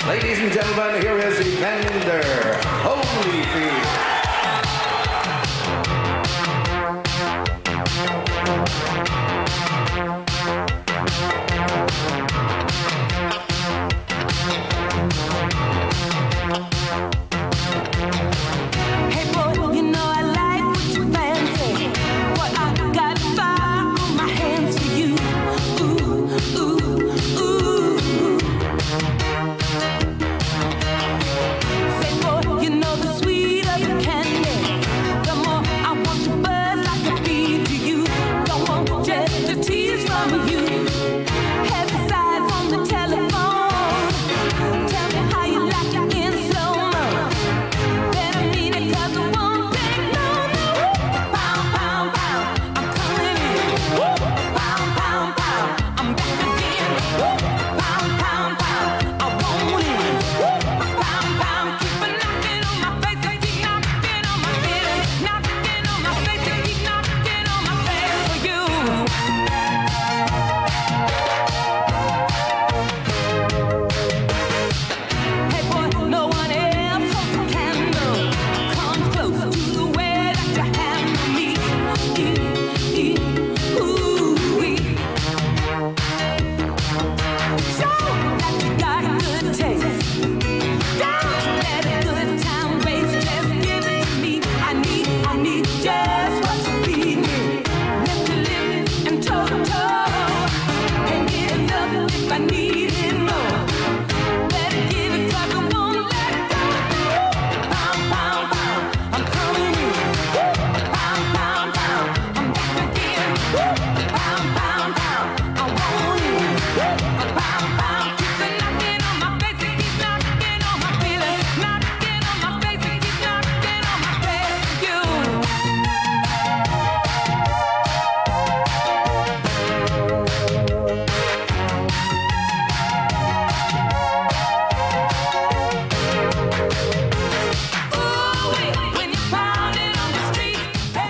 Ladies and gentlemen, here is Evander Holyfield.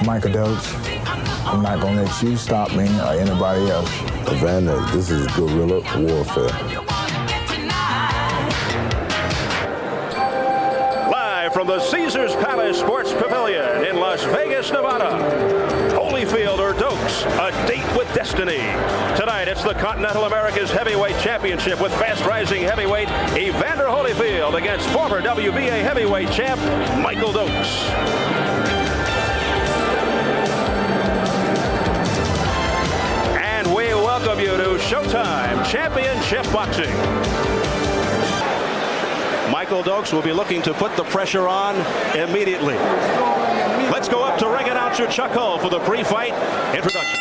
Michael Dokes. I'm not gonna let you stop me or anybody else. Evander, this is guerrilla warfare. Live from the Caesars Palace Sports Pavilion in Las Vegas, Nevada. Holyfield or Dokes, a date with destiny. Tonight, it's the Continental America's Heavyweight Championship with fast-rising heavyweight Evander Holyfield against former WBA heavyweight champ Michael Dokes. Welcome you to Showtime Championship Boxing. Michael Dokes will be looking to put the pressure on immediately. Let's go up to ring announcer Chuck Hull for the pre-fight introductions.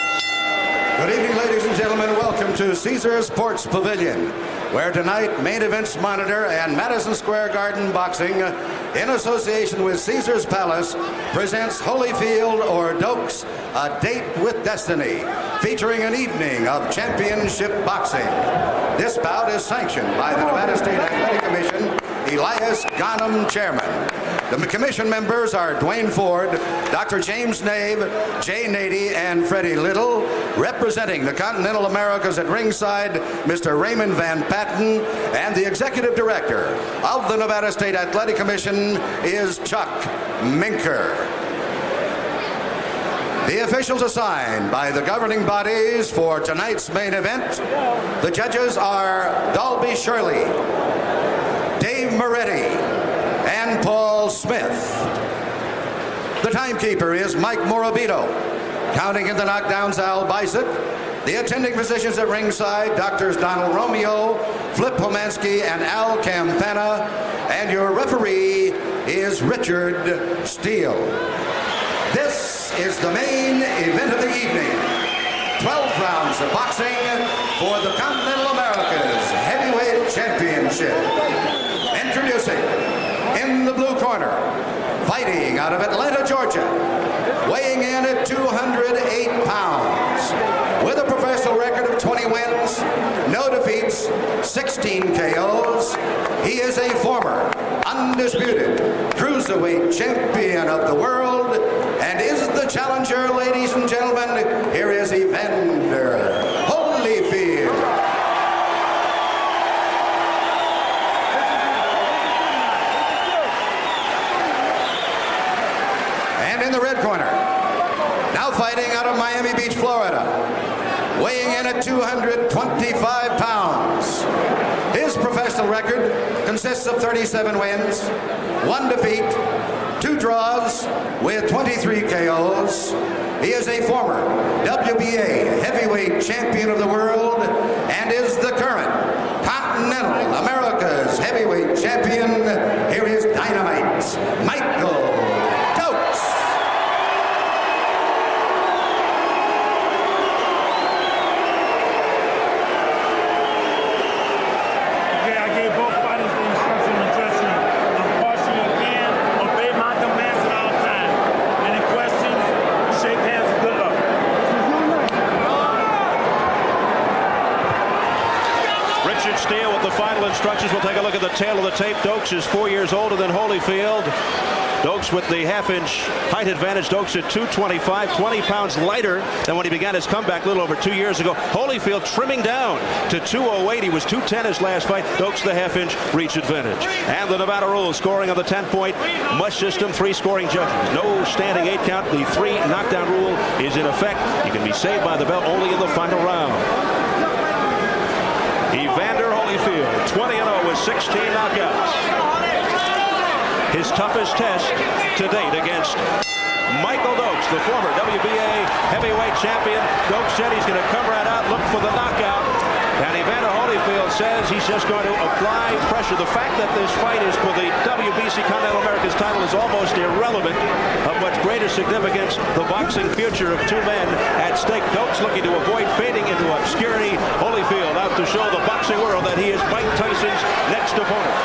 Good evening, ladies and gentlemen. Welcome to Caesars Sports Pavilion, where tonight Main Events Monitor and Madison Square Garden Boxing, in association with Caesars Palace, presents Holyfield or Dokes, a date with destiny, featuring an evening of championship boxing. This bout is sanctioned by the Nevada State Athletic Commission, Elias Ghanem, chairman. The commission members are Dwayne Ford, Dr. James Nave, Jay Nady, and Freddie Little. Representing the Continental Americas at ringside, Mr. Raymond Van Patten, and the executive director of the Nevada State Athletic Commission is Chuck Minker. The officials assigned by the governing bodies for tonight's main event, the judges are Dalby Shirley, Dave Moretti, and Paul Smith. The timekeeper is Mike Morabito. Counting in the knockdowns, Al Bisett. The attending physicians at ringside, Doctors Donald Romeo, Flip Pomansky, and Al Campana. And your referee is Richard Steele. This is the main event of the evening. 12 rounds of boxing for the Continental Americas Heavyweight Championship. Introducing, in the blue corner, fighting out of Atlanta, Georgia, weighing in at 208 pounds, with a professional record of 20 wins, no defeats, 16 KOs. He is a former, undisputed cruiserweight champion of the world, and is the challenger, ladies and gentlemen. Here is Evander Holyfield. weighing in at 225 pounds. His professional record consists of 37 wins, 1 defeat, 2 draws, with 23 KOs. He is a former WBA heavyweight champion of the world and is the current Continental America's heavyweight champion. Here is Dynamite's Michael Dokes. Okay, I gave both fighters the instruction in the dressing room. I'm partially again, obey my commands at all times. Any questions? Shake hands and good luck. Richard Steele with the final instructions. We'll take a look at the tail of the tape. Dokes is 4 years older than Holyfield. Dokes with the half-inch height advantage. Dokes at 225, 20 pounds lighter than when he began his comeback a little over 2 years ago. Holyfield trimming down to 208. He was 210 his last fight. Dokes the half-inch reach advantage. And the Nevada rules, scoring on the 10-point mush system, 3 scoring judges. No standing 8 count. The 3 knockdown rule is in effect. You can be saved by the bell only in the final round. Evander Holyfield, 20-0 with 16 knockouts. His toughest test to date against Michael Dokes, the former WBA heavyweight champion. Dokes said he's going to come right out, look for the knockout. And Evander Holyfield says he's just going to apply pressure. The fact that this fight is for the WBC Continental America's title is almost irrelevant. Of much greater significance, the boxing future of 2 men at stake. Dokes looking to avoid fading into obscurity. Holyfield out to show the boxing world that he is Mike Tyson's next opponent.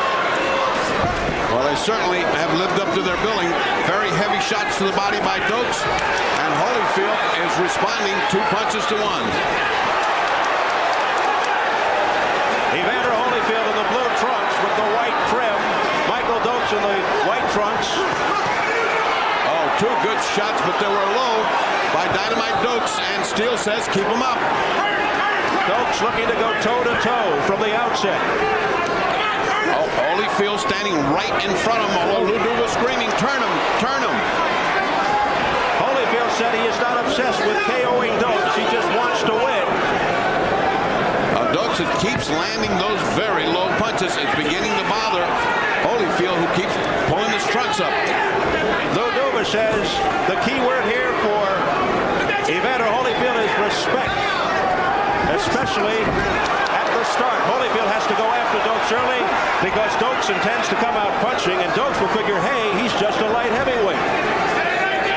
Well, they certainly have lived up to their billing. Very heavy shots to the body by Dokes, and Holyfield is responding 2 punches to 1. Evander Holyfield in the blue trunks with the white trim. Michael Dokes in the white trunks. Oh, 2 good shots, but they were low by Dynamite Dokes, and Steele says keep them up. Dokes looking to go toe-to-toe from the outset. Oh, Holyfield standing right in front of him, although Ludu was screaming, turn him, turn him. Holyfield said he is not obsessed with KOing Dokes. He just wants to win. Dokes keeps landing those very low punches. It's beginning to bother Holyfield, who keeps pulling his trunks up. Ludu says the key word here for Evander Holyfield is respect, especially at the start. Holyfield has to go after Dokes early because Dokes intends to come out punching, and Dokes will figure, hey, he's just a light heavyweight.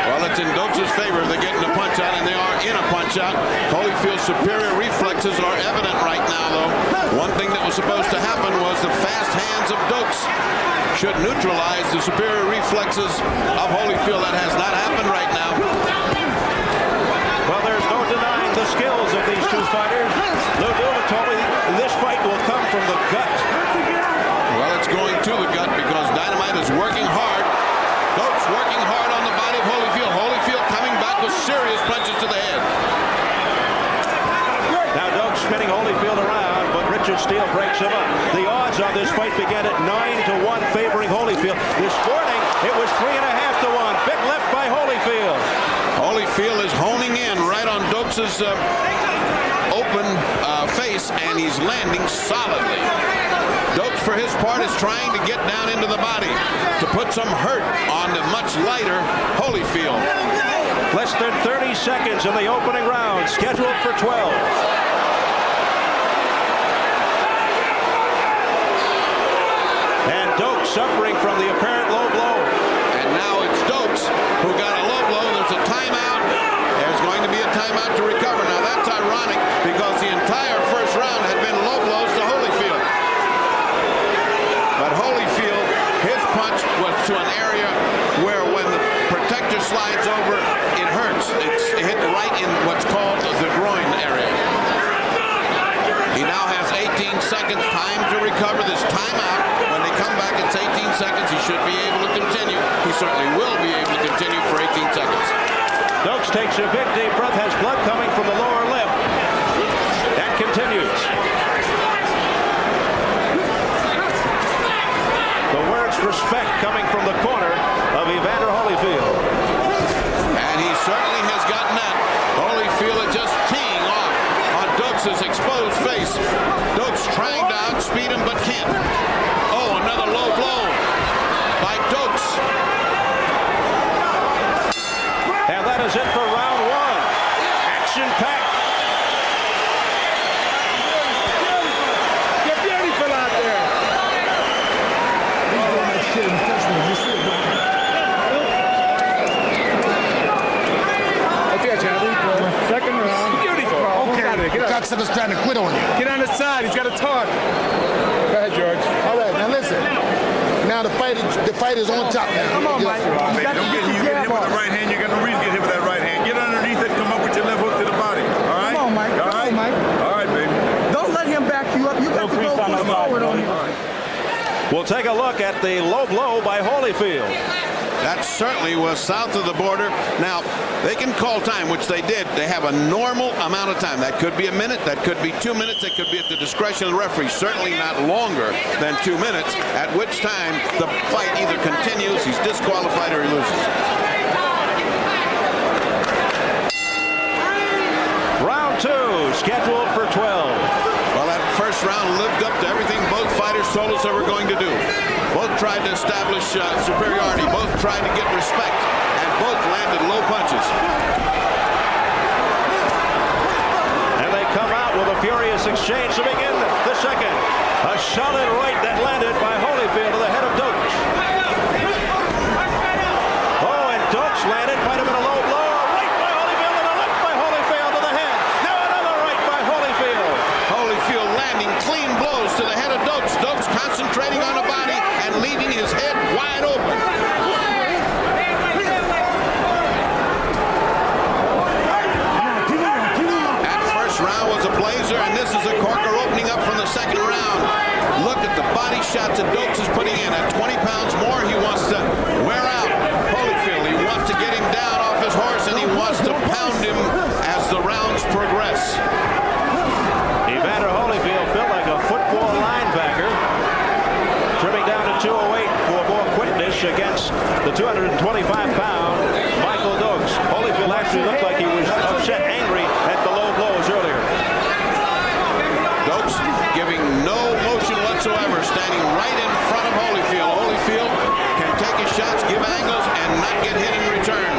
Well, it's in Dokes' favor. They're getting a punch out, and they are in a punch out. Holyfield's superior reflexes are evident right now, though. One thing that was supposed to happen was the fast hands of Dokes should neutralize the superior reflexes of Holyfield. That has not happened right now. Well, there's no denying the skills of these 2 fighters. Ludu told me this fight will come from the gut. Well, it's going to the gut because Dynamite is working hard. Dokes working hard on the body of Holyfield. Holyfield coming back with serious punches to the head. Now Dokes spinning Holyfield around, but Richard Steele breaks him up. The odds on this fight began at 9-1 favoring Holyfield. This morning, it was 3.5 to 1. Big left by Holyfield. Holyfield is honing in right on Dokes' open face, and he's landing solidly. Dokes, for his part, is trying to get down into the body to put some hurt on the much lighter Holyfield. Less than 30 seconds in the opening round, scheduled for 12. And Dokes suffering from the apparent low blow. And now it's Dokes who got a low blow. There's a timeout. There's going to be a timeout to recover. Now that's ironic because the entire first round had been low blows to Holyfield. But Holyfield, his punch was to an area where when the protector slides over, it hurts. It's hit right in what's called the groin area. He now has 18 seconds time to recover this timeout. When they come back, it's 18 seconds. He should be able to continue. He certainly will be able to continue for 18 seconds. Dokes takes a big deep breath, has blood coming from the lower lip, and continues. The words respect coming from the corner of Evander Holyfield. And he certainly has gotten that. Holyfield is just teeing off on Dokes' exposed face. Dokes trying to outspeed him, but can't. Oh, another low blow by Dokes. And that is it for round one. Action-packed. Get beautiful out there. Okay, Charlie. Second round. Beautiful. Okay. Get up. Cocksucker's trying to quit on you. Get on the side. He's got to talk. Go ahead, George. All right, now listen. Now the fight is on top now. Come on, Mike. Don't get you get hit with the right hand. You got no reason to get hit with that right hand. Get underneath it. Come up with your left hook to the body. All right. Come on, Mike. All Come right. on, Mike. All right, baby. Don't let him back you up. You got to go forward on him. We'll take a look at the low blow by Holyfield. That certainly was south of the border. Now, they can call time, which they did. They have a normal amount of time. That could be a minute. That could be 2 minutes. That could be at the discretion of the referee. Certainly not longer than 2 minutes, at which time the fight either continues, he's disqualified, or he loses. Round two, scheduled for 12. Well, that first round lived up to everything both fighters told us they were going to do. Both tried to establish superiority. Both tried to get respect. And both landed low punches. And they come out with a furious exchange to begin the second. A solid right that landed by Holyfield to the head of Dokes. Oh, and Dokes landed, might have been a low blow. A right by Holyfield and a left by Holyfield to the head. Now another right by Holyfield. Holyfield landing clean blows to the head of Dokes. Dokes concentrating on the body and leaving his head wide open. That first round was a blazer, and this is a corker opening up from the second round. Look at the body shots that Dokes is putting in. At 20 pounds more, he wants to wear out Holyfield. He wants to get him down off his horse, and he wants to pound him as the rounds progress. Evander Holyfield built like a football linebacker, trimming down to 208 for more quickness against the 225-pound Michael Dokes. Holyfield actually looked like he was upset, angry at the low blows earlier. Dokes giving no motion whatsoever, standing right in front of Holyfield. Holyfield can take his shots, give angles, and not get hit in return.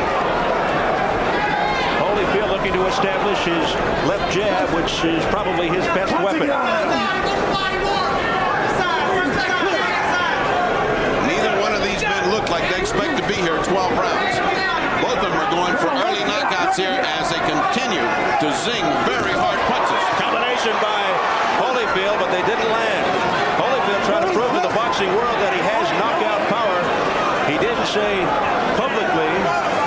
Holyfield looking to establish his left jab, which is probably his best weapon. Neither one of these men look like they expect to be here 12 rounds. Both of them are going for early knockouts here as they continue to zing very hard punches. Combination by Holyfield, but they didn't land. Holyfield trying to prove to the boxing world that he has knockout power. He didn't say publicly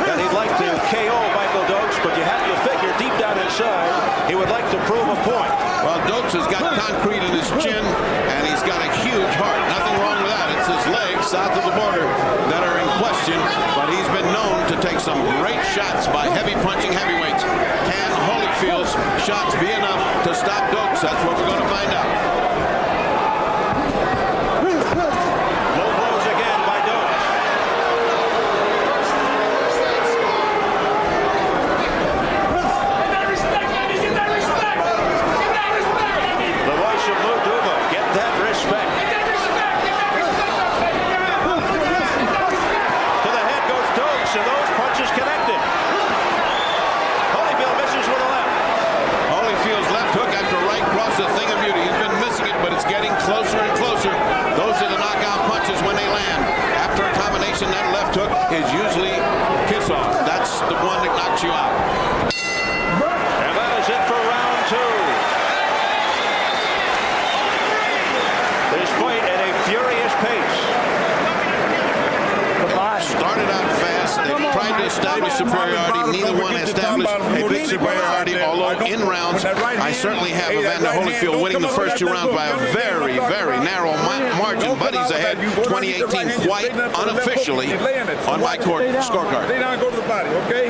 that he'd like to KO Michael Dokes, but you have to figure deep down inside he would like to prove a point. Well, Dokes has got concrete in his chin, and he's got a huge heart. Nothing wrong with that. It's his legs south of the border that are in question, but he's been known to take some great shots by heavy punching heavyweights. Can Holyfield's shots be enough to stop Dokes? That's what we're going to find out. Low blows again by Dokes. The voice of Lou Duva, get that respect. To the head goes Dokes, and those punches connected. Holyfield misses with a left. Holyfield's left hook after right cross a thing of beauty. He's been missing it, but it's getting closer and closer. Those are the knockout punches when they land. After a combination, that left hook is usually kiss off. That's the one that knocks you out. And that is it for round two. This fight at a furious pace. Started out fast. They tried to establish superiority. Neither one established a big superiority, although in rounds, I certainly have Evander Holyfield winning the first 2 rounds by a very, very narrow margin. But he's ahead 2018 quite unofficially on my court scorecard. Stay down, go to the body, okay?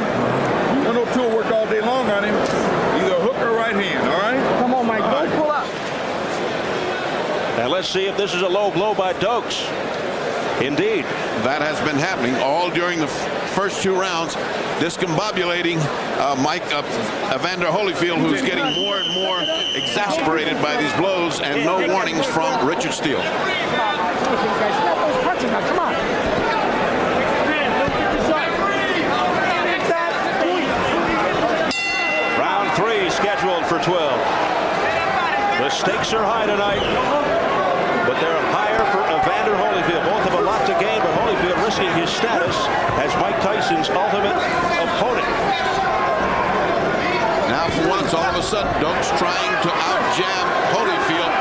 Don't no tool work all day long on him. Either hook or right hand, all right? Come on, Mike. Don't pull up. And let's see if this is a low blow by Dokes. Indeed. That has been happening all during the first 2 rounds, discombobulating Evander Holyfield, who's getting more and more exasperated by these blows and no warnings from Richard Steele. Come on. Round 3 scheduled for 12. The stakes are high tonight, but they're higher for Evander Holyfield. Both have a lot to gain, but Holyfield risking his status as Mike Tyson's ultimate opponent. Now for once, all of a sudden, Dokes trying to out-jab Holyfield.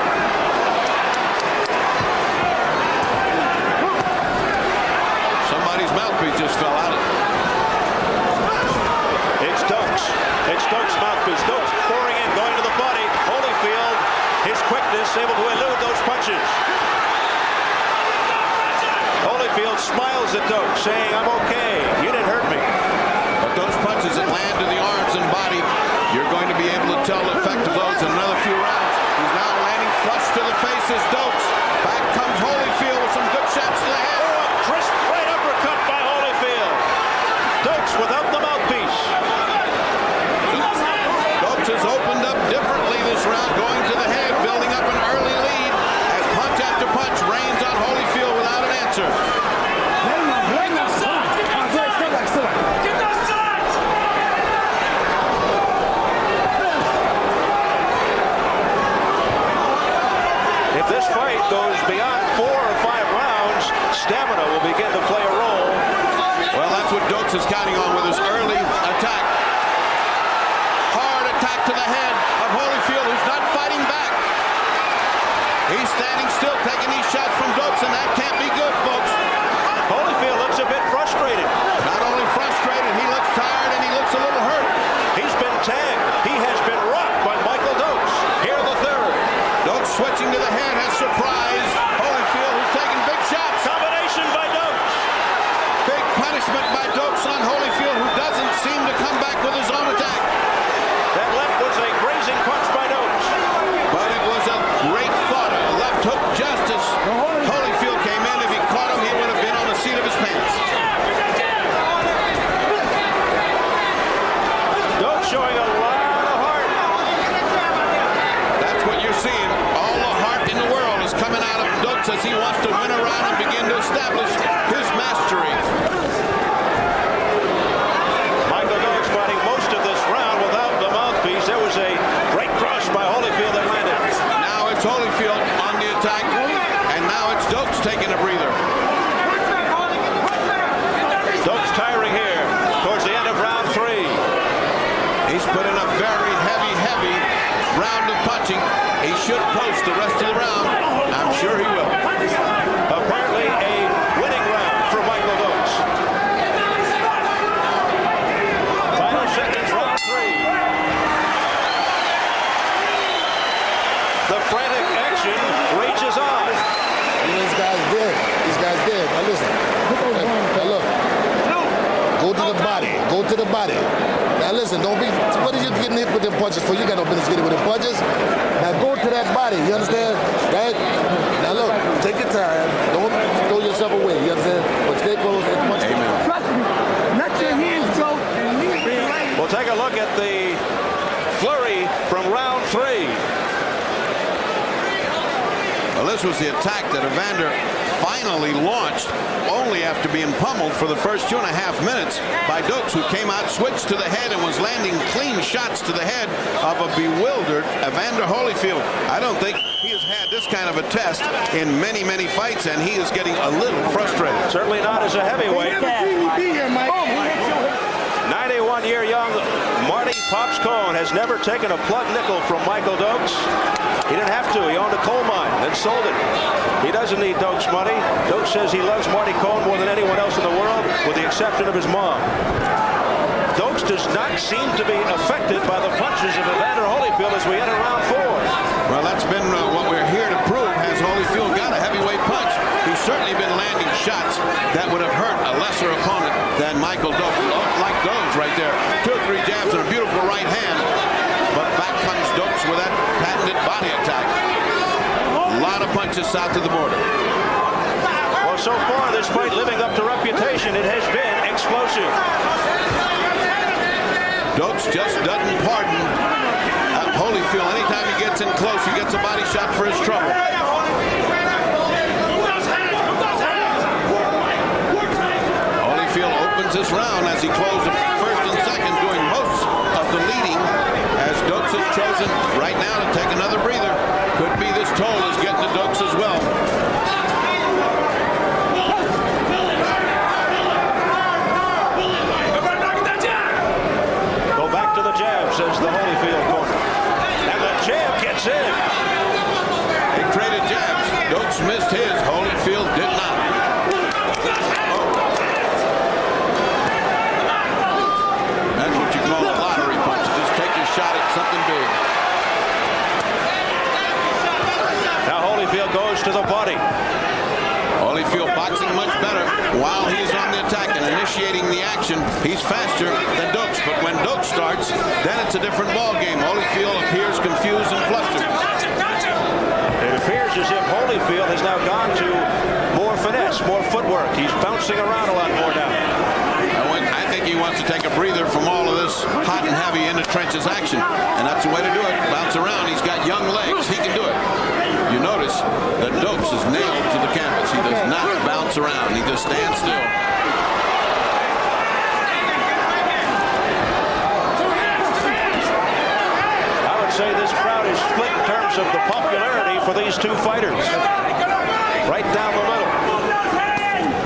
Somebody's mouthpiece just fell out. It's Dokes. It's Dokes' mouthpiece. Dokes pouring in, going to the body. Holyfield, his quickness, able to elude those punches. Holyfield smiles at Dokes, saying, "I'm okay. You didn't hurt me." But those punches that land to the arms and body, you're going to be able to tell the effect of those in another few rounds. He's now landing flush to the face as Dokes. Back comes Holyfield with some good shots to the head. Oh, a crisp right uppercut by Holyfield. Dokes without the mouthpiece. Dokes has opened up differently this round, going to the head, building up an early lead as punch after punch rains on Holyfield without an answer. If this fight goes beyond 4 or 5 rounds, stamina will begin to play a role. Well, that's what Dokes is counting on with his early attack. Hard attack to the head of Holyfield, who's not fighting back. He's standing still, taking these shots from Dokes, and that can't be good, folks. Holyfield looks a bit frustrated. Not only frustrated, he looks tired and he looks a little hurt. He's been tagged. He has been rocked by Michael Dokes. Here the third. Dokes switching to the head has surprised Holyfield, who's taking big shots. Combination by Dokes. Big punishment by Dokes on Holyfield, who doesn't seem to come back with his own attack. That left was a grazing punch by Dokes. But it was a great thought, a left hook just as Holyfield came in. If he caught him, he would have been on the seat of his pants. Dokes showing a lot of heart. That's what you're seeing. All the heart in the world is coming out of Dokes as he wants to win a round and begin to establish his mastery. Michael Dokes fighting most of this round without the mouthpiece. There was a great cross by Holyfield that landed. Now it's Holyfield on the attack, and now it's Dokes taking a breather. Dokes tiring here towards the end of round 3. He's put in a very heavy round of punching. He should post the rest of the round. I'm sure he will. Apparently a winning round for Michael Dokes. Final seconds, round 3. The frantic action rages on. These guys dead. Now listen. Now look. Go to the body. Go to the body. Now listen, don't be, what are you getting hit with them punches for? You got no business getting with them punches. Now go to that body, you understand? Right? Now look, take your time. Don't throw yourself away, you understand? But stay close and punch. Amen. Trust me. Let your hands go and leave me right. We'll take a look at the flurry from round 3. Well, this was the attack that Evander finally launched, only after being pummeled for the first 2.5 minutes by Dokes, who came out, switched to the head, and was landing clean shots to the head of a bewildered Evander Holyfield. I don't think he has had this kind of a test in many fights, and he is getting a little frustrated. Certainly not as a heavyweight. 91-year young Marty Pops Cohn has never taken a plug nickel from Michael Dokes. He didn't have to. He owned a coal mine, then sold it. He doesn't need Dokes' money. Dokes says he loves Marty Cohn more than anyone else in the world, with the exception of his mom. Dokes does not seem to be affected by the punches of Evander Holyfield as we enter round 4. Well, that's been what we're here to prove. Has Holyfield got a heavyweight punch? He's certainly been landing shots that would have hurt a lesser opponent than Michael Dokes. Like those right there. 2 or 3 jabs and a beautiful right hand. But back comes Dokes with that patented body attack. A lot of punches south of the border. Well, so far this fight living up to reputation. It has been explosive. Dokes just doesn't pardon Holyfield. Anytime he gets in close, he gets a body shot for his trouble. Holyfield opens this round as he closed the first and second, doing most of the leading, as Dokes has chosen right now to take another breather. Could be this toll is getting to Dokes as well. Go back to the jab, says the Holyfield corner. And the jab gets in. He traded jabs. Dokes missed his. Holyfield did not. That's what you call a lottery punch. Just take your shot at something big. Now Holyfield goes to the body. Holyfield boxing much better while he's on the attack and initiating the action. He's faster than Dokes, but when Dokes starts, then it's a different ball game. Holyfield appears confused and flustered. It appears as if Holyfield has now gone to more finesse, more footwork. He's bouncing around a lot more now. I think he wants to take a breather from all of this hot and heavy in the trenches action, and that's the way to do it. Bounce around. He's got young legs. He can do it. You notice that Dokes is nailed to the canvas. He does not bounce around. He just stands still. I would say this crowd is split in terms of the popularity for these two fighters. Right down the middle.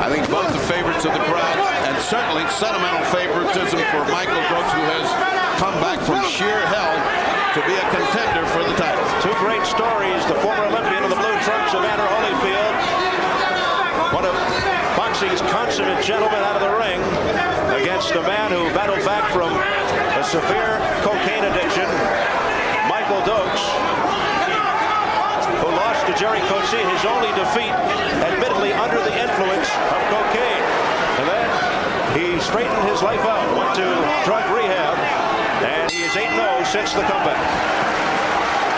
I think both the favorites of the crowd, and certainly sentimental favoritism for Michael Dokes, who has come back from sheer hell to be a contender for the title. Two great stories. The former Olympian of the blue trunks, Evander Holyfield, one of boxing's consummate gentlemen out of the ring, against a man who battled back from a severe cocaine addiction, Michael Dokes, who lost to Jerry Coetzee, his only defeat, admittedly under the influence of cocaine. And then he straightened his life out, went to drug rehab, and he is 8-0 since the comeback.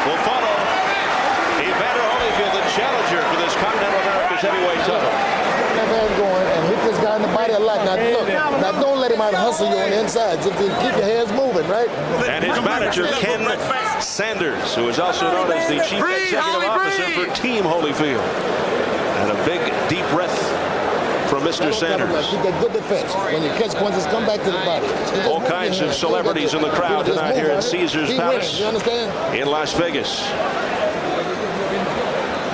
We'll follow Evander Holyfield, the challenger for this Continental America's heavyweight title. That man going and hit this guy in the body a lot. Now look, now don't let him out hustle you on the inside. Just keep your hands moving, right? And his manager, Ken Sanders, who is also known as the chief executive officer for Team Holyfield. And a big, deep breath from Mr. Sanders. Keep that good defense. When you catch punches, come back to the body. All kinds of celebrities in the crowd tonight here at Caesars Palace in Las Vegas.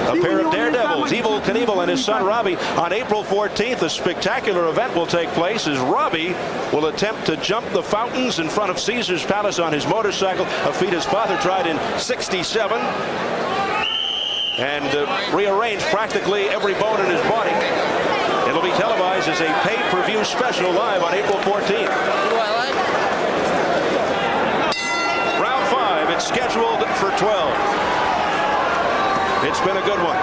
A pair of daredevils, Evel Knievel and his son Robbie. On April 14th, a spectacular event will take place as Robbie will attempt to jump the fountains in front of Caesars Palace on his motorcycle, a feat his father tried in '67, and rearranged practically every bone in his body. It'll be televised as a pay-per-view special live on April 14th. Round 5, it's scheduled for 12. It's been a good one.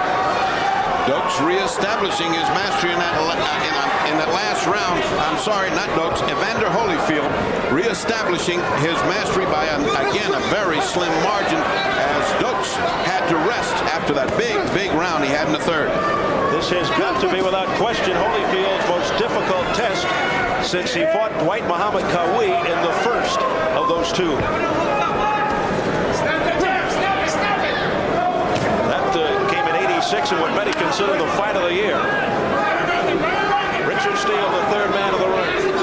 Dokes reestablishing his mastery in that last round. I'm sorry, not Dokes. Evander Holyfield reestablishing his mastery by, again, a very slim margin, as Dokes had to rest after that big round he had in the third. This has got to be, without question, Holyfield's most difficult test since he fought Dwight Muhammad Qawi in the first of those two. Came in '86 in what many consider the fight of the year. Richard Steele, the third man of the ring.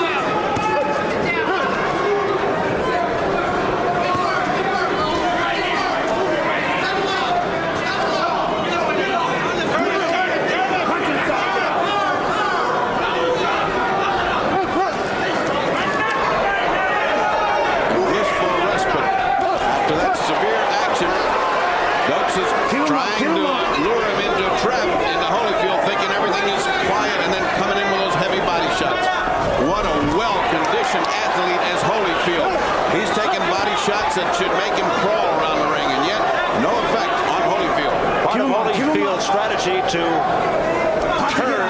Trying to lure him into a trap into Holyfield, thinking everything is quiet, and then coming in with those heavy body shots. What a well-conditioned athlete is Holyfield. He's taking body shots that should make him crawl around the ring, and yet no effect on Holyfield. Part of Holyfield's strategy to turn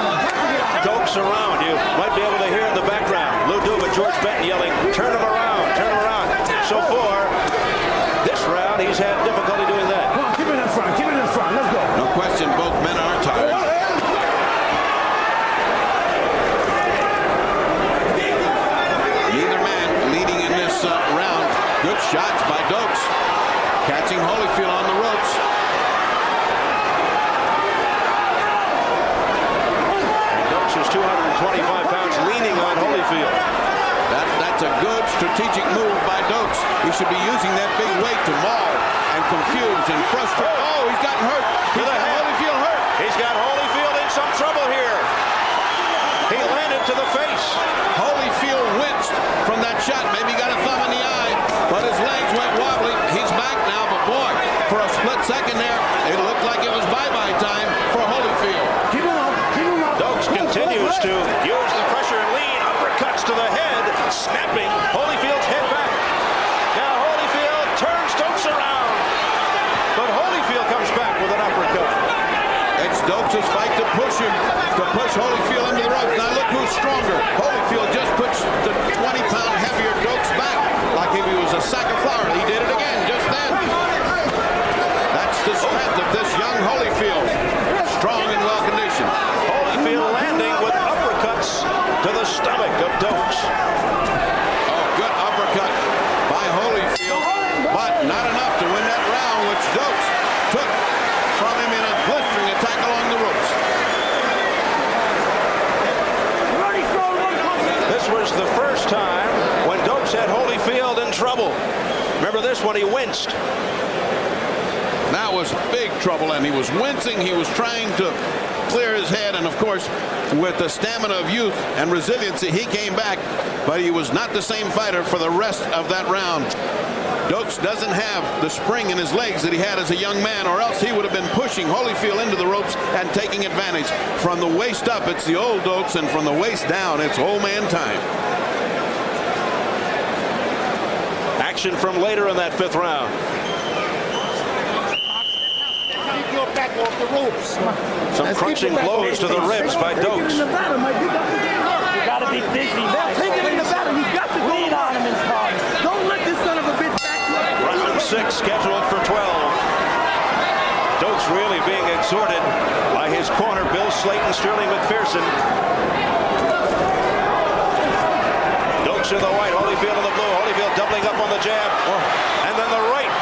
Dokes around. You might be able to hear in the background Lou Duva, George Benton yelling, turn him around, turn him around. So far, this round, he's had difficulty doing that. Keep it in front, let's go. No question, both men are tired. should be using that big weight to maul and confuse and frustrate. Oh, he's gotten hurt. He's got Holyfield hurt. He's got Holyfield in some trouble here. He landed to the face. Holyfield winced from that shot. Maybe he got a thumb in the eye, but his legs went wobbly. He's back now, but boy, for a split second there, it looked like it was bye-bye time for Holyfield. Keep him up. Keep him up. Dokes continues to use the pressure and lead uppercuts to the head, snapping Holyfield's head back. Now Holyfield turns Dokes around, but Holyfield comes back with an uppercut. It's Dokes' fight to push him, to push Holyfield into the ropes. Now look who's stronger. Holyfield just puts the 20-pound heavier Dokes back like if he was a sack of flour. He did it again just then. That's the strength of this young Holyfield. Strong and well-conditioned. Holyfield landing with uppercuts to the stomach of Dokes. Oh, good uppercut by Holyfield, but not enough to win that round, which Dokes took from him in a blistering attack along the ropes. This was the first time when Dokes had Holyfield in trouble. Remember this one, he winced. That was big trouble, and he was wincing. He was trying to clear his head, and of course, with the stamina of youth and resiliency, he came back, but he was not the same fighter for the rest of that round. Dokes doesn't have the spring in his legs that he had as a young man, or else he would have been pushing Holyfield into the ropes and taking advantage. From the waist up, it's the old Dokes, and from the waist down, it's old man time. Action from later in that fifth round. Keep your back off the ropes. Some crunching blows to the ribs by Dokes. You gotta be busy. They'll take him in the battle. You got to lean on him in time. Don't let this son of a bitch back you up. Round 6 scheduled for 12. Dokes really being exhorted by his corner, Bill Slayton, Sterling McPherson. Dokes in the white, Holyfield in the blue. Holyfield doubling up on the jab, and then the right.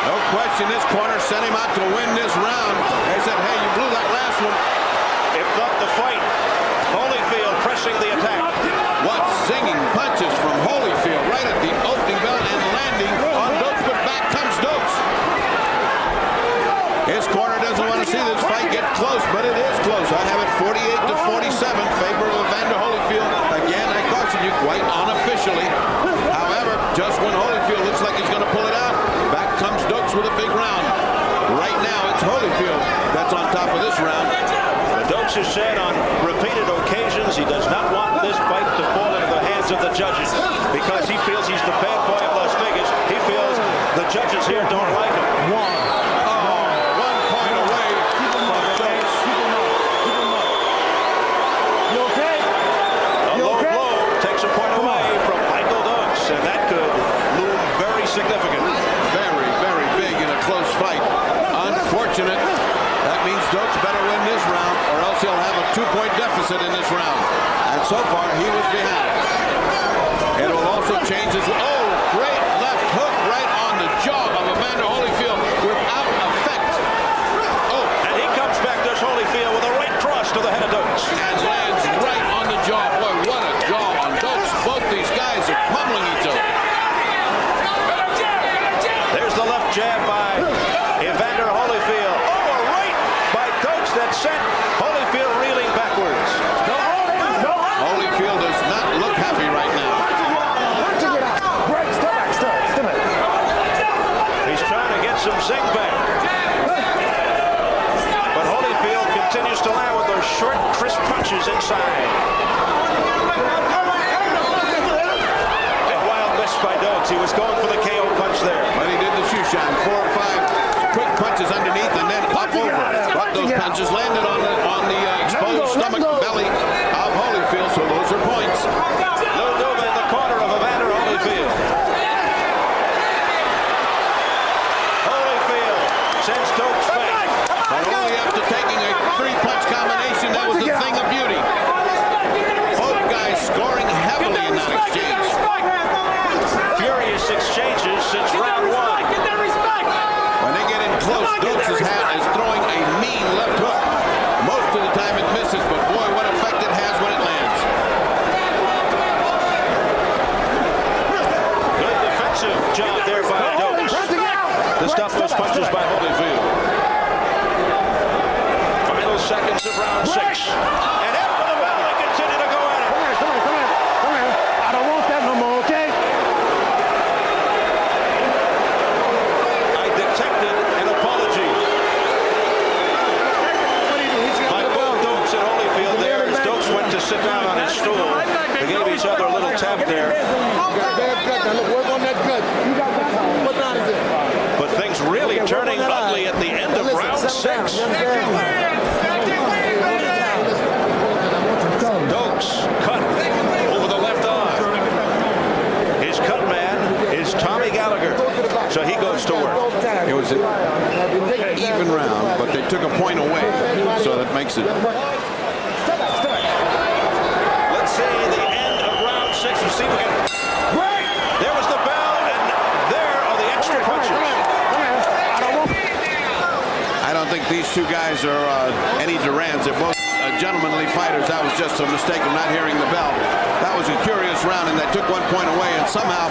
No question, this corner sent him out to win this round. They said, hey, you blew that last one. If not the fight, Holyfield pressing the attack. What singing punches from Holyfield right at the opening bell and landing on Dokes, but back comes Dokes. His corner doesn't want to see this fight get close, but it is close. I have it 48-47, favor of Evander Holyfield. Again, I caution you, quite unofficially. However, just when Holyfield looks like he's going to pull it out, back comes Dokes with a big round. Right now, it's Holyfield that's on top of this round. Dokes has said on repeated occasions he does not want this fight to fall into the hands of the judges because he feels he's the bad boy of Las Vegas. He feels the judges here don't like him. 1 point away from Dokes. You okay? A low blow takes a point away from Michael Dokes, and that could loom very significant. Very, very big in a close fight. Unfortunate. That means Dokes better win this round, or else he'll have a 2-point deficit in this round. And so far, he was behind. It will also change his... Oh, great left hook right on the jaw of Evander Holyfield without effect. Oh, And he comes back, does Holyfield, with a right cross to the head of Dokes. and lands right on the jaw. Boy, what a jaw on Dokes. Both these guys are pummeling each other. There's the left jab by Evander Holyfield. Oh, a right by Dokes that sent Holyfield reeling backwards. Holyfield does not look happy right now. He's trying to get some zing back. But Holyfield continues to land with those short, crisp punches inside. A wild miss by Dokes. He was going for the KO punch there. But he did the shoe shine. 4 or 5 quick punches underneath and then up over. But those punches landed on the exposed stomach belly of Holyfield, so those are points. Lou Duva in the corner of Evander Holyfield. Holyfield sends Dokes back. But only after taking a 3-punch combination, that was a thing of beauty. Both guys scoring heavily in that exchange. Furious exchanges since round 1. When they get in close, Dokes' hat is throwing a mean left hook. Most of the time it misses, but boy, what effect it has when it lands. stop those punches by Holyfield. Final seconds of round 6. And after the bell, they continue to go at it. Come here. I don't want that no more, okay? I detected an apology by both Dokes and Holyfield there as Dokes went to sit down on his stool. They gave each other a little tap there. Work on that gut. What round is it? But things really turning ugly at the end of round 6. Dokes cut over the left eye. His cut man is Tommy Gallagher. So he goes to work. It was an even round, but they took a point away, so that makes it. Let's see the end of round 6. We'll see if we can. There was the bell, and there are the extra punches. I don't think these two guys are any Durans. They're both gentlemanly fighters. That was just a mistake of not hearing the bell. That was a curious round, and they took 1 point away, and somehow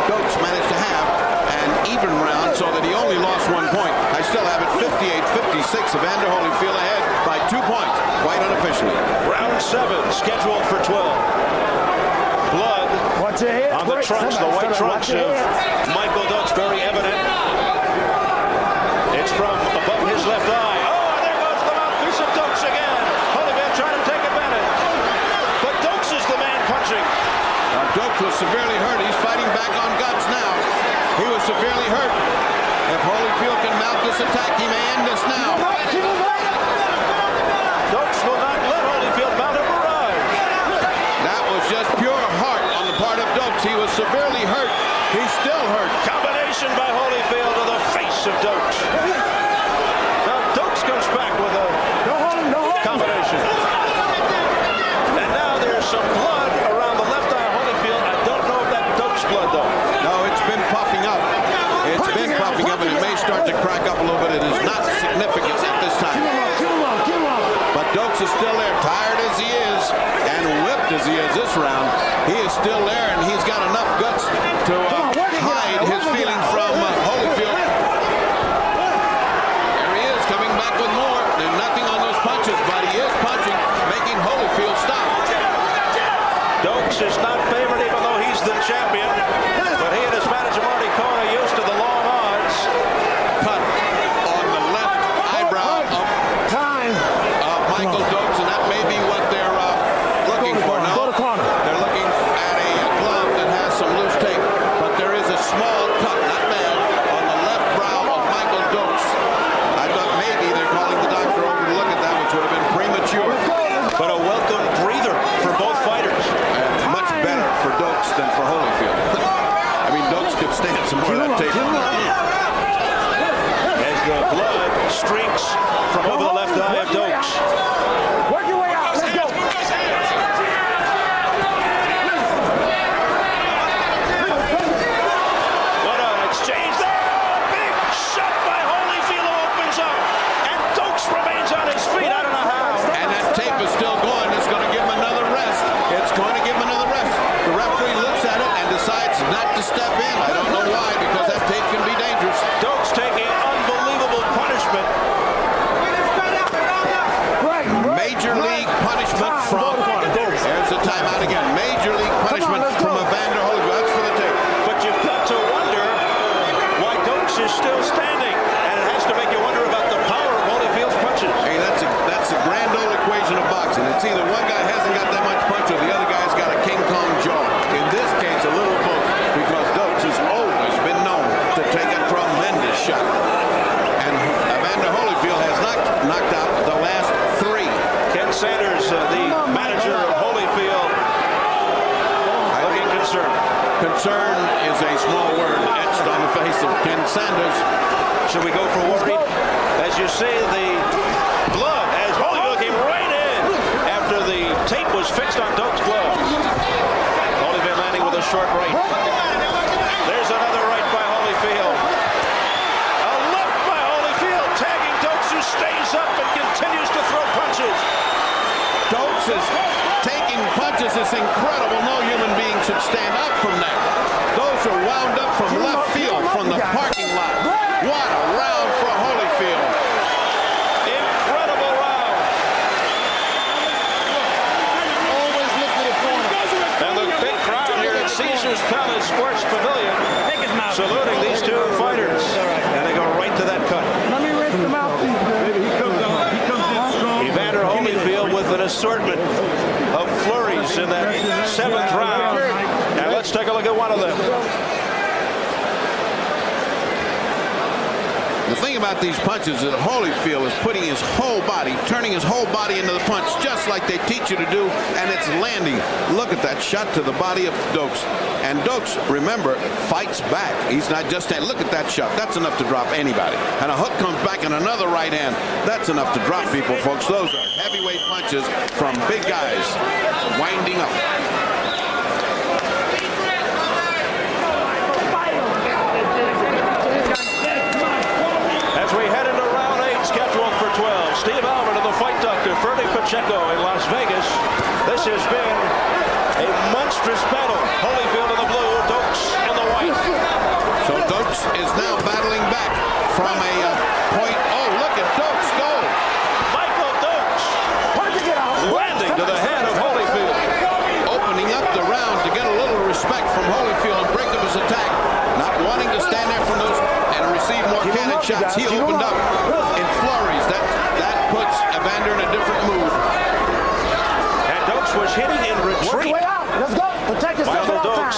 Dokes managed to have an even round so that he only lost 1 point. I still have it 58-56. Evander Holyfield ahead by 2 points, quite unofficially. Round 7 scheduled for 12. Blood on the trunks, the white trunks of Michael Dokes, very evident. It's from above his left eye. Oh, and there goes the mouthpiece of Dokes again. Holyfield trying to take advantage. But Dokes is the man punching. Dokes was severely hurt. He's fighting back on guts now. He was severely hurt. If Holyfield can mount this attack, he may end this now. Dokes will not let Holyfield mount a barrage. That was just pure heart on the part of Dokes. He was severely hurt. He's still hurt. Combination by Holyfield to the face of Dokes. Now Dokes comes back with a combination. And now there's some blood around the left eye of Holyfield. I don't know if that's Dokes blood though. No, it's been puffing up. It's been puffing up, and it may start to crack up a little bit. It is not significant at this time. But Dokes is still there, tired as he is, and whipped as he is this round. He is still there, and he's got enough guts to hide his feelings from Holyfield. There he is, coming back with more. There's nothing on those punches, but he is punching, making Holyfield stop. Dokes is not favored, even though he's the champion. But he and his manager Marty Cohen are used to the long odds. Cut on the left eyebrow of Michael Dokes, and that may be what they're looking for. No, they're looking at a glove that has some loose tape, but there is a small cut, not bad, on the left brow of Michael Dokes. I thought maybe they're calling the doctor over to look at that, which would have been premature. But a welcome breather for both fighters. Much better for Dokes than for Holyfield. I mean, Dokes could stand some more of that tape. As the blood streaks from over the left eye of Dokes. Work your way out. Let's go. What an exchange there. Big shot by Holyfield who opens up. And Dokes remains on his feet. I don't know how. And that tape is still going. It's going to give him another rest. It's going to give him another rest. The referee looks at it and decides not to step in. I don't know why, because that tape can be dangerous. Dokes taking unbelievable punishment. Major league punishment from, there's the timeout again. Major league punishment from Evander Holyfield. That's for the tape. But you've got to wonder why Dokes is still standing. And it has to make you wonder about the power of Holyfield's punches. Hey, that's a grand old equation of boxing. It's either one guy hasn't got that much punch or the other guy's got a King Kong jaw. In this case, a little both, because Dokes has always been known to take a tremendous shot. And Evander Holyfield has knocked out the last 3. Ken Sanders, the manager of Holyfield, looking concerned. Concern is a small word etched on the face of Ken Sanders. Should we go for worried? As you see, the blood, as Holyfield came right in after the tape was fixed on Dokes' glove. Holyfield landing with a short right. There's another right by Holyfield. A left by Holyfield, tagging Dokes, who stays up and continues to throw punches. Dokes is taking punches. It's incredible. No human being should stand up from that. Those are wound up from left field, from the parking Palace Sports Pavilion, saluting these two fighters. And they go right to that cut. Let me rinse them out, please. He comes in strong. Evander Holyfield with an assortment of flurries in that 7th round. And let's take a look at one of them. The thing about these punches is that Holyfield is putting his whole body, turning his whole body into the punch, just like they teach you to do, and it's landing. Look at that shot to the body of Dokes. And Dokes, remember, fights back. He's not just saying, look at that shot. That's enough to drop anybody. And a hook comes back and another right hand. That's enough to drop people, folks. Those are heavyweight punches from big guys winding up. We head into round 8, scheduled for 12. Steve Alvin and the Fight Doctor, Ferdy Pacheco in Las Vegas. This has been a monstrous battle. Holyfield in the blue, Dokes in the white. So Dokes is now battling back from a point. Oh, look at Dokes go. Michael Dokes landing to the head of Holyfield. Opening up the round to get a little respect from Holyfield and break up his attack. Not wanting to stand there from those and receive more cannon shots. He opened up in flurries. That puts Evander in a different mood. And Dokes was hitting in retreat. Let's go. Protect yourself. Michael Dokes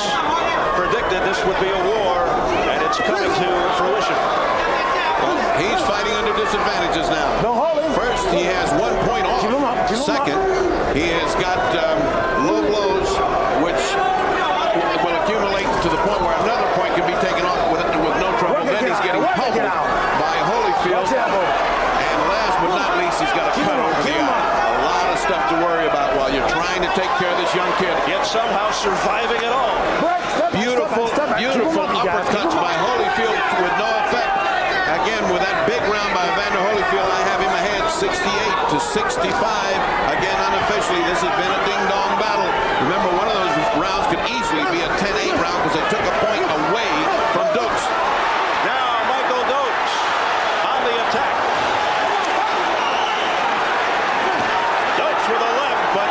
predicted this would be a war, and it's coming to fruition. Well, he's fighting under disadvantages now. First, he has 1 point off. Second, he has got low blows, which will accumulate to the point where another point can be taken off with no trouble. Then he's getting pummeled by Holyfield. And last but not least, he's got a cut over the eye. A lot of stuff to worry about while you're trying to take care of this young kid. Yet somehow surviving it all. Beautiful uppercuts by Holyfield with no effect. Again, with that big round by Evander Holyfield, I have him ahead 68-65. Again, unofficially, this has been a ding-dong battle. Remember, one of those rounds could easily be a 10-8 round because they took a point away from Dokes. Now Michael Dokes on the attack. Dokes with a left, but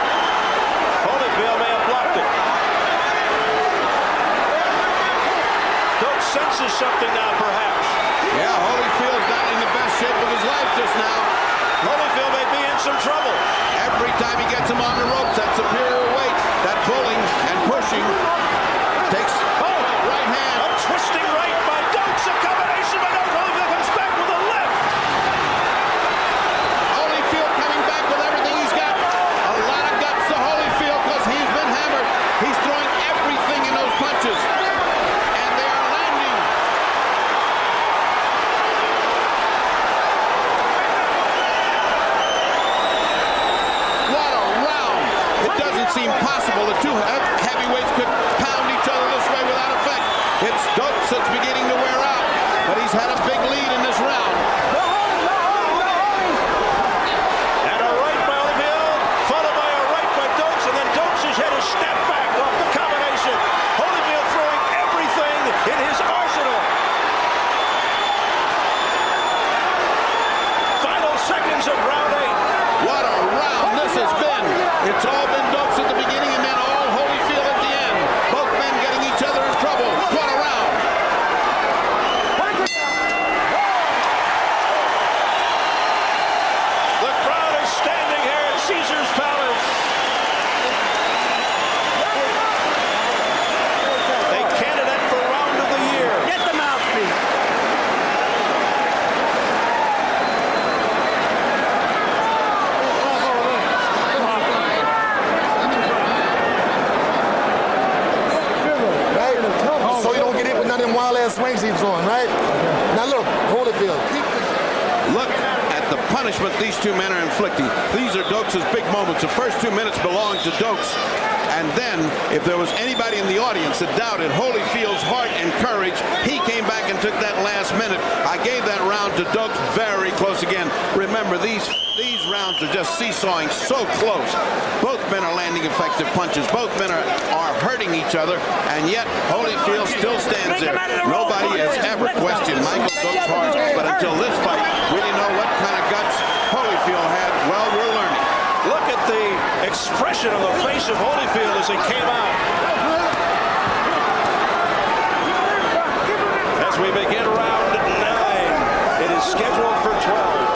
Holyfield may have blocked it. Dokes senses something now, perhaps. Yeah, Holyfield's not in the best shape of his life just now. Holyfield may be in some trouble. Every time he gets him on the ropes, that superior weight, that pulling and pushing takes right hand. A twisting right by Dokes. A combination by Dokes. Holyfield comes back with a left. Holyfield coming back with everything he's got. A lot of guts to Holyfield because he's been hammered. He's throwing everything in those punches. And they are landing. What a round. It doesn't seem possible that two heavyweights could pound each other this way without effect. It's Dokes that's beginning to wear out, but he's had a big lead in this round. And a right by Holyfield, followed by a right by Dokes, and then Dokes' head is snapped back off the combination. Holyfield throwing everything in his arsenal. Final seconds of round 8. What a round this has been. It's all been Dokes at the beginning and then all Holyfield at the end. Both men getting each other in trouble. What a round. The crowd is standing here at Caesar's Palace. A candidate for round of the year. Get the mouthpiece. Right? So you don't get hit with none of them wild ass swings he's throwing, right? Now look, Holyfield. Look at the punishment these two men are inflicting. These are Dokes' big moments. The first 2 minutes belong to Dokes. And then, if there was anybody in the audience that doubted Holyfield's heart and courage, he came back and took that last minute. I gave that round to Dokes very close again. Remember, these rounds are just seesawing so close. Both men are landing effective punches. Both men are hurting each other, and yet Holyfield still stands there. Nobody has ever questioned Michael Dokes' heart, but until this fight, we didn't know what kind of guts Holyfield had. Well, we're learning. Look at the expression on the face of Holyfield as he came out. we begin round 9. It is scheduled for 12.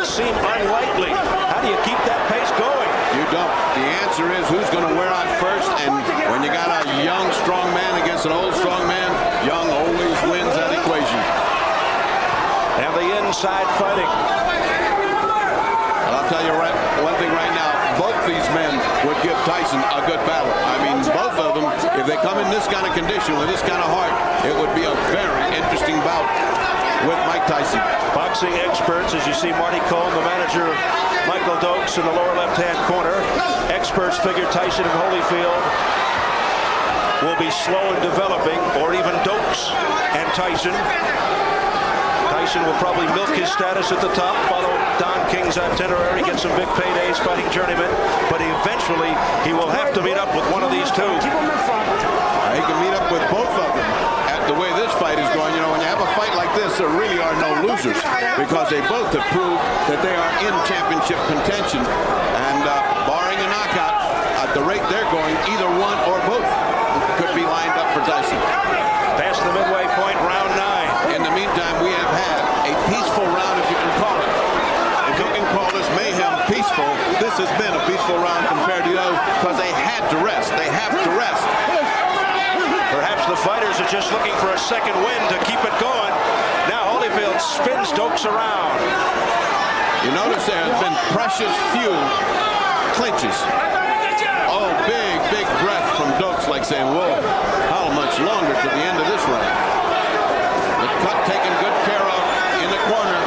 Seem unlikely. How do you keep that pace going? You don't. The answer is who's going to wear out first, and when you got a young strong man against an old strong man, young always wins that equation. And the inside fighting. And I'll tell you one thing right now, both these men would give Tyson a good battle. I mean, both of them, if they come in this kind of condition with this kind of heart, it would be a very interesting bout with Mike Tyson. Boxing experts, as you see Marty Cohn, the manager of Michael Dokes, in the lower left-hand corner. Experts figure Tyson and Holyfield will be slow in developing, or even Dokes and Tyson. Tyson will probably milk his status at the top, follow Don King's itinerary, get some big paydays fighting journeymen, but eventually he will have to meet up with one of these two. He can meet up with both of them. The way this fight is going, you know, when you have a fight like this, there really are no losers because they both have proved that they are in championship contention. And barring a knockout, at the rate they're going, either one or both could be lined up for Tyson. Past the midway point, round 9. In the meantime, we have had a peaceful round, if you can call it. If you can call this mayhem peaceful, this has been a peaceful round compared to the other because they had to rest. They have to rest. Perhaps the fighters are just looking for a second win to keep it going. Now Holyfield spins Dokes around. You notice there has been precious few clinches. Oh, big breath from Dokes, like saying, whoa, how much longer to the end of this round? The cut taken good care of in the corner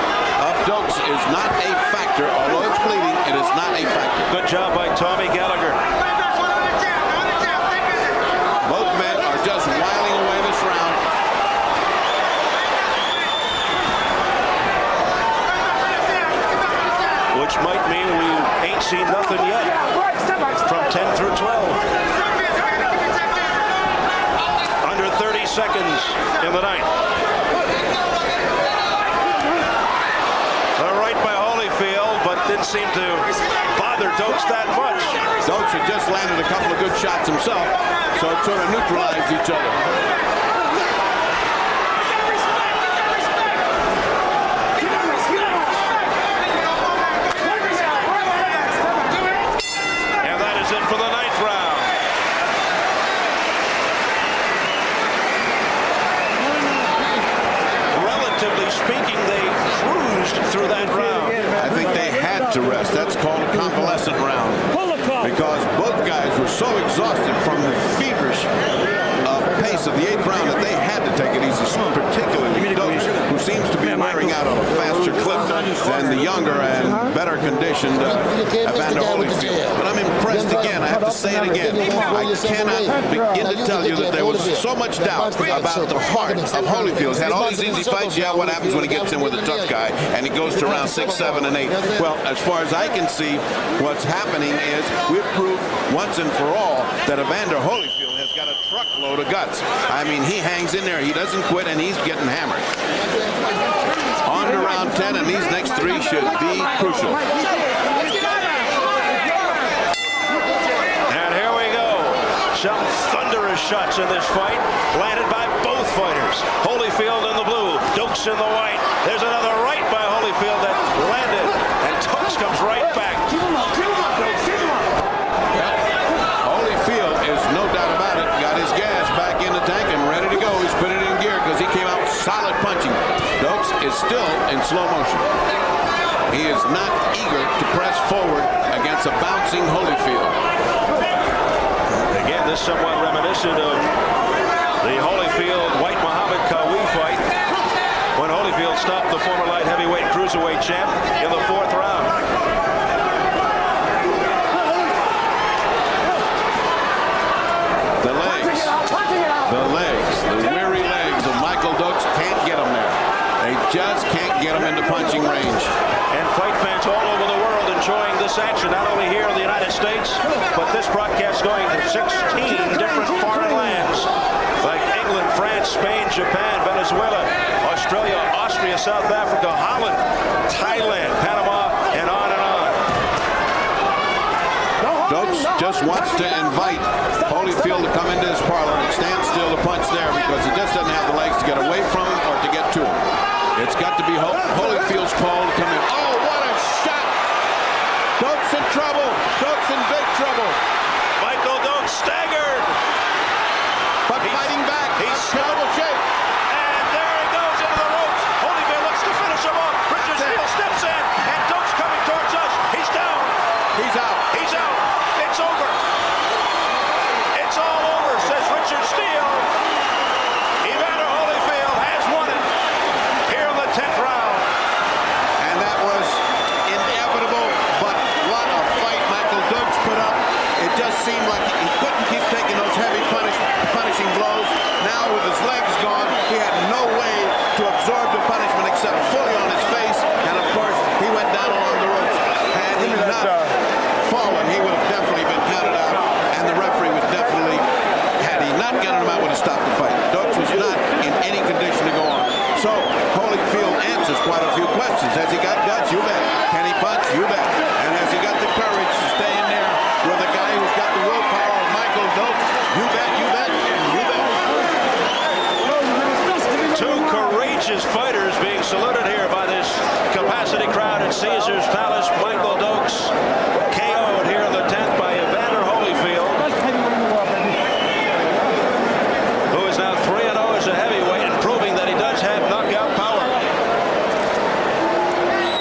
of Dokes is not a factor. Although it's bleeding, it is not a factor. Good job by Tommy Gallagher. Both men are just whiling away this round. Which might mean we ain't seen nothing yet from 10 through 12. Under 30 seconds in the ninth. A right by Holyfield, but didn't seem to bother Dokes that much. Dokes had just landed a couple of good shots himself, so it sort of neutralized each other. And that is it for the ninth round. Relatively speaking, they cruised through that round. I think they had to rest. That's called a convalescent round. Because both guys were so exhausted from the feverish pace of the 8th round that they had to take it easy, particularly Dokes, who seems to be wearing out on a faster clip than the younger and better conditioned Evander Holyfield. But I'm impressed again. I have to say it again. I cannot begin to tell you that there was so much doubt about the heart of Holyfield. He's had all these easy fights. Yeah, what happens when he gets in with a tough guy and he goes to round 6, 7, and 8? Well, as far as I can see, what's happening is we've proved once and for all that Evander Holyfield has got a truckload of guts. I mean, he hangs in there. He doesn't quit, and he's getting hammered. On to round 10, and these next 3 should be crucial. And here we go. Some thunderous shots in this fight, landed by both fighters. Holyfield in the blue, Dokes in the white. There's another right by Holyfield that landed, and Dokes comes right back. Holyfield is no doubt about it. Got his gas back in the tank and ready to go. He's put it in gear because he came out solid punching. Dokes is still in slow motion. He is not eager to press forward against a bouncing Holyfield. Again, this somewhat reminiscent of the Holyfield-White Muhammad Kawi fight when Holyfield stopped the former light heavyweight cruiserweight champ in the 4th round. The weary legs of Michael Dokes can't get him there. They just can't get him into punching range. And fight fans all over the world enjoying this action, not only here in the United States, but this broadcast going to 16 different foreign lands, like England, France, Spain, Japan, Venezuela, Australia, Austria, South Africa, Holland, Thailand, Panama, and on and on. Dokes just wants to invite Holyfield to come into his parlor and stand still to punch there because he just doesn't have the legs to get away from him or to get to him. It's got to be Holyfield's call to come in. Oh, what a shot! Dokes in trouble. Dokes in big trouble. Michael Dokes staggered. But fighting back. He's terrible shape. And there he goes into the ropes. Holyfield looks to finish him off. Richard Steele steps in. And Dokes coming towards us. He's down. He's out. He's out. It's over. It's all over, says Richard Steele. Evander Holyfield has won it here in the 10th round. And that was inevitable, but what a fight Michael Dokes put up. It just seemed like he couldn't keep taking those heavy punishing blows. Now with his legs gone, he had no way to absorb the punishment except fully on his face. And of course, he went down along the ropes. Had he not fallen, he would have definitely been counted out. And the referee was definitely, had he not gotten him out, would have stopped the fight. Dokes was not in any condition to go on. So Holyfield answers quite a few questions. Has he got guts? You bet. Can he punch? You bet. And has he got the courage to stay in there with a guy who's got the willpower of Michael Dokes? You bet, you bet, you bet. Two courageous fighters being saluted here by this capacity crowd at Caesars Palace. Michael Dokes KO'd here in the 10th by Evander Holyfield, who is now 3-0 as a heavyweight and proving that he does have knockout power.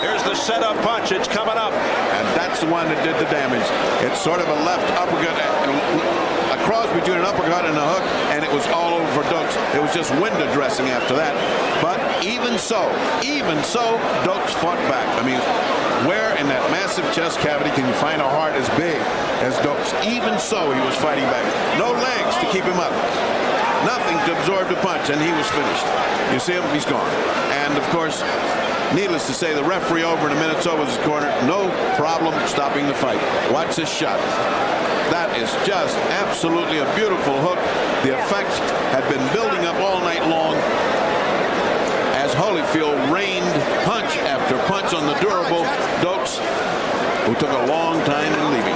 Here's the setup punch. It's coming up. And that's the one that did the damage. It's sort of a left uppercut, a cross between an uppercut and a hook, and it was all over for Dokes. It was just window dressing after that. But even so, Dokes fought back. I mean, where in that massive chest cavity can you find a heart as big as Dokes? Even so, he was fighting back. No legs to keep him up. Nothing to absorb the punch, and he was finished. You see him? He's gone. And, of course, needless to say, the referee over in a minute so was his corner. No problem stopping the fight. Watch this shot. That is just absolutely a beautiful hook. The effect had been building up all night long as Holyfield rained punch after punch on the durable Dokes, who took a long time in leaving.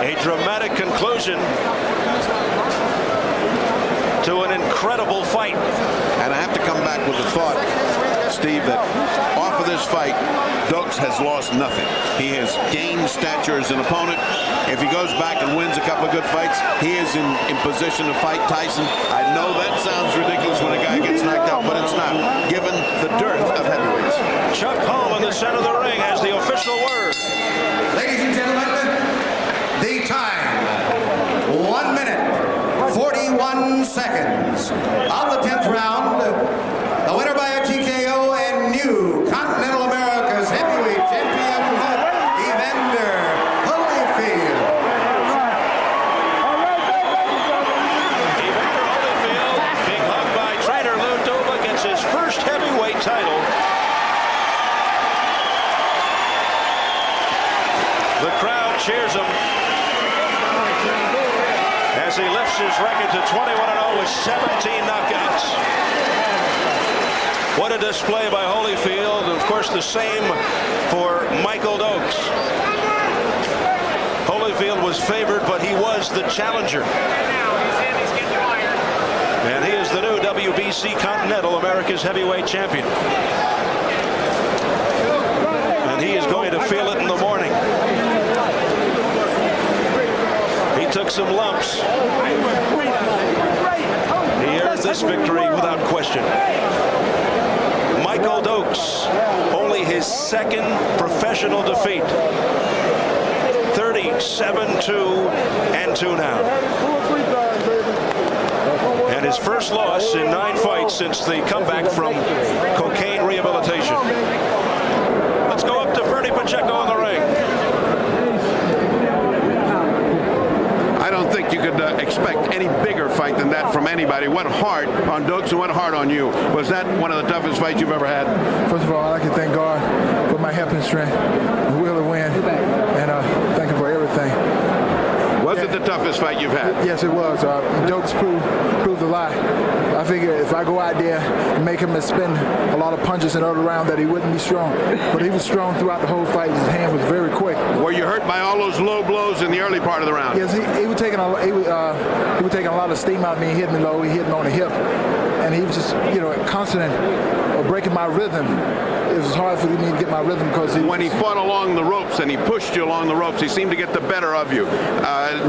A dramatic conclusion to an incredible fight. And I have to come back with the thought, Steve, that off of this fight, Dokes has lost nothing. He has gained stature as an opponent. If he goes back and wins a couple of good fights, he is in position to fight Tyson. I know that sounds ridiculous when a guy gets knocked out, but it's not, given the dearth of heavyweights. Chuck Hull in the center of the ring has the official word. Ladies and gentlemen, the time, 1 minute, 41 seconds of the 10th round. The winner by a TKO and new Continental America's heavyweight champion, Evander Holyfield. Evander Holyfield, being hugged by trainer Lou Duva, gets his first heavyweight title. The crowd cheers him as he lifts his record to 21-0 with 17 knockouts. What a display by Holyfield. Of course, the same for Michael Dokes. Holyfield was favored, but he was the challenger. And he is the new WBC Continental America's heavyweight champion. And he is going to feel it in the morning. He took some lumps. He earned this victory without question. Michael Dokes, only his second professional defeat. 37-2 now. And his first loss in 9 fights since the comeback from cocaine rehabilitation. Let's go up to Bernie Pacheco in the ring. I don't think you could expect any bigger fight than that from anybody. Went hard on Dokes and went hard on you. Was that one of the toughest fights you've ever had? First of all, I'd like to thank God for my help and strength, the will to win, and thank him for everything. Was it it the toughest fight you've had? Yes, it was. Dokes proved a lot. I figure if I go out there and make him spend a lot of punches in the other round that he wouldn't be strong. But he was strong throughout the whole fight. His hand was very quick. Were you hurt by all those low blows in the early part of the round? Yes, he was taking a lot of steam out of me. He hit me low. He hit me on the hip. And he was just, constant breaking my rhythm. It was hard for me to get my rhythm because when he fought along the ropes and he pushed you along the ropes, he seemed to get the better of you.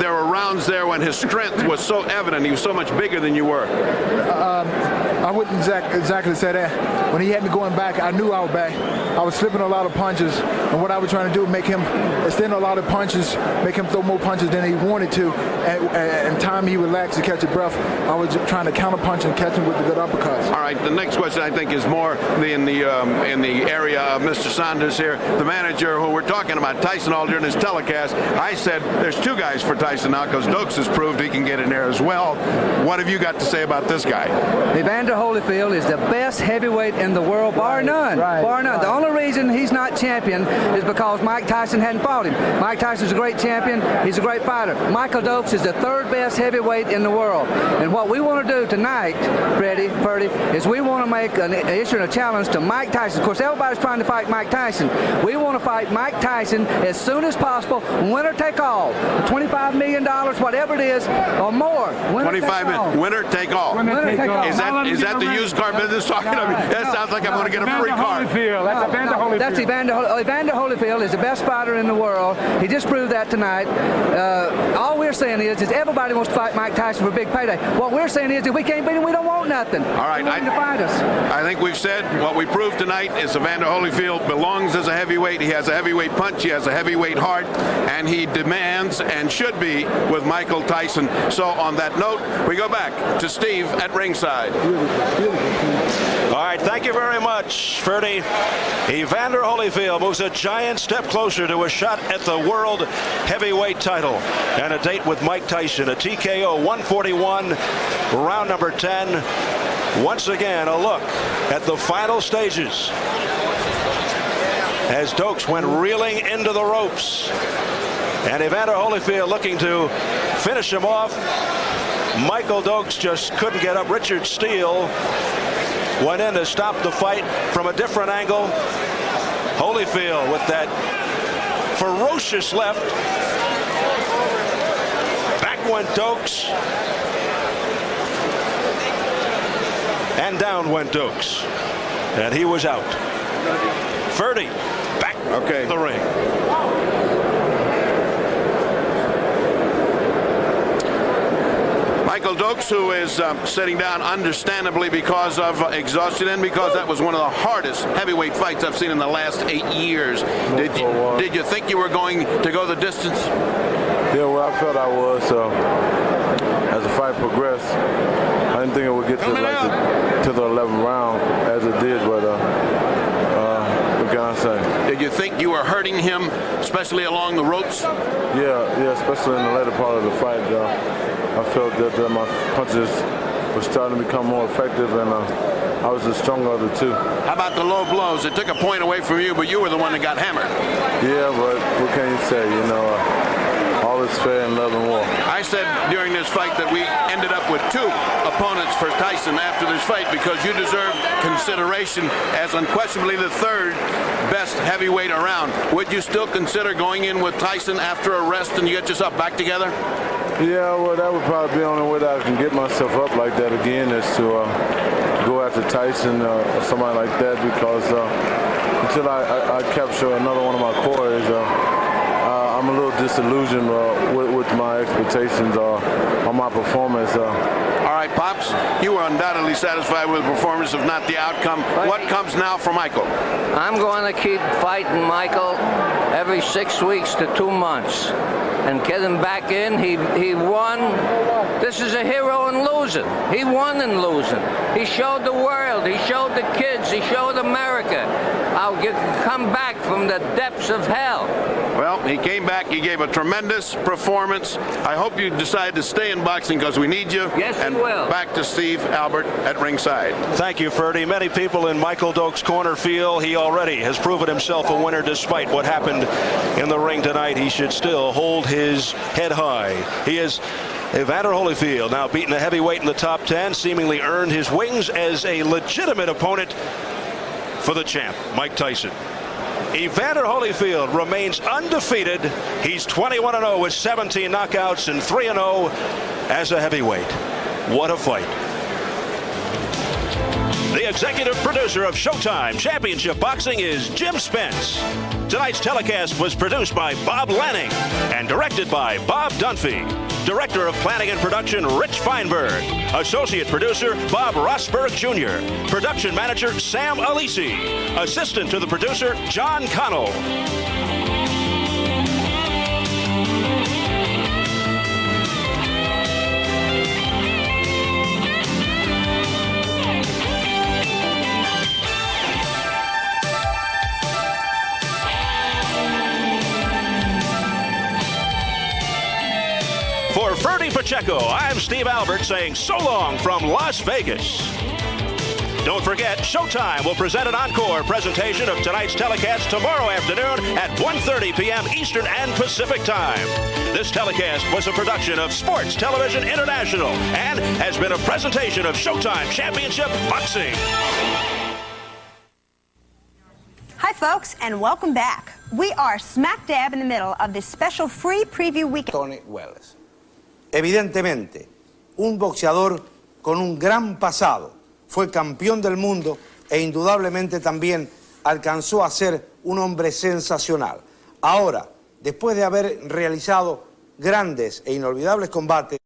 There were rounds there when his strength was so evident. He was so much bigger than you were. I wouldn't exactly say that. When he had me going back, I knew I was back. I was slipping a lot of punches, and what I was trying to do was make him extend a lot of punches, make him throw more punches than he wanted to, and time he relaxed to catch a breath. I was just trying to counter punch and catch him with the good uppercuts. All right, the next question I think is more in the area of Mr. Saunders here, the manager who we're talking about, Tyson, all during his telecast. I said there's two guys for Tyson now because Dokes has proved he can get in there as well. What have you got to say about this guy? Evander Holyfield is the best heavyweight in the world, bar none. Bar none. The only reason he's not champion is because Mike Tyson hadn't fought him. Mike Tyson's a great champion. He's a great fighter. Michael Dokes is the third best heavyweight in the world. And what we want to do tonight, Freddie, is we want to make an issue and a challenge to Mike Tyson. Of course, everybody's trying to fight Mike Tyson. We want to fight Mike Tyson as soon as possible. Winner take all. $25 million, whatever it is, or more. Winner 25 minutes. Winner take all. Winner take all. Is that the used car business talking? I mean, that sounds like I'm going to get a free car. That's Evander Holyfield. That's Evander Holyfield is the best fighter in the world. He just proved that tonight. All we're saying is everybody wants to fight Mike Tyson for a big payday. What we're saying is if we can't beat him, we don't want nothing. All right. We're willing to fight us. I think we've said what we proved tonight is Evander Holyfield belongs as a heavyweight. He has a heavyweight punch. He has a heavyweight heart. And he demands and should be with Michael Tyson. So on that note, we go back to Steve at ringside. All right, thank you very much, Ferdy. Evander Holyfield moves a giant step closer to a shot at the world heavyweight title and a date with Mike Tyson, a TKO 141, round number 10. Once again, a look at the final stages as Dokes went reeling into the ropes. And Evander Holyfield looking to finish him off. Michael Dokes just couldn't get up. Richard Steele went in to stop the fight from a different angle. Holyfield with that ferocious left. Back went Dokes. And down went Dokes. And he was out. Ferdy back to the ring. Michael Dokes, who is sitting down understandably because of exhaustion and because that was one of the hardest heavyweight fights I've seen in the last 8 years. Did you think you were going to go the distance? Yeah, well, I felt I was. As the fight progressed, I didn't think it would get to the 11th round as it did, but what can I say? Did you think you were hurting him, especially along the ropes? Yeah, especially in the later part of the fight. I felt that my punches were starting to become more effective, and I was the stronger of the two. How about the low blows? It took a point away from you, but you were the one that got hammered. Yeah, but what can you say? All is fair in love and war. I said during this fight that we ended up with 2 opponents for Tyson after this fight because you deserve consideration as unquestionably the 3rd best heavyweight around. Would you still consider going in with Tyson after a rest and you get yourself back together? Yeah, well, that would probably be the only way that I can get myself up like that again is to go after Tyson or somebody like that because until I capture another one of my cores, I'm a little disillusioned with my expectations on my performance. All right, Pops, you were undoubtedly satisfied with the performance, if not the outcome. What comes now for Michael? I'm going to keep fighting Michael every 6 weeks to 2 months and get him back in. He won. This is a hero in losing. He won in losing. He showed the world. He showed the kids. He showed America how you can come back from the depths of hell. Well, he came back. He gave a tremendous performance. I hope you decide to stay in boxing because we need you. Yes, and we will. Back to Steve Albert at ringside. Thank you, Ferdy. Many people in Michael Dokes' corner feel he already has proven himself a winner despite what happened in the ring tonight. He should still hold his head high. He is Evander Holyfield, now beaten a heavyweight in the top 10, seemingly earned his wings as a legitimate opponent for the champ, Mike Tyson. Evander Holyfield remains undefeated. He's 21-0 with 17 knockouts and 3-0 as a heavyweight. What a fight. The executive producer of Showtime Championship Boxing is Jim Spence. Tonight's telecast was produced by Bob Lanning and directed by Bob Dunphy. Director of Planning and Production, Rich Feinberg. Associate Producer, Bob Rosberg Jr. Production Manager, Sam Alisi. Assistant to the producer, John Connell. For Ferdy Pacheco, I'm Steve Albert saying so long from Las Vegas. Don't forget, Showtime will present an encore presentation of tonight's telecast tomorrow afternoon at 1:30 p.m. Eastern and Pacific Time. This telecast was a production of Sports Television International and has been a presentation of Showtime Championship Boxing. Hi, folks, and welcome back. We are smack dab in the middle of this special free preview weekend. Tony Wells. Evidentemente, un boxeador con un gran pasado, fue campeón del mundo e indudablemente también alcanzó a ser un hombre sensacional. Ahora, después de haber realizado grandes e inolvidables combates,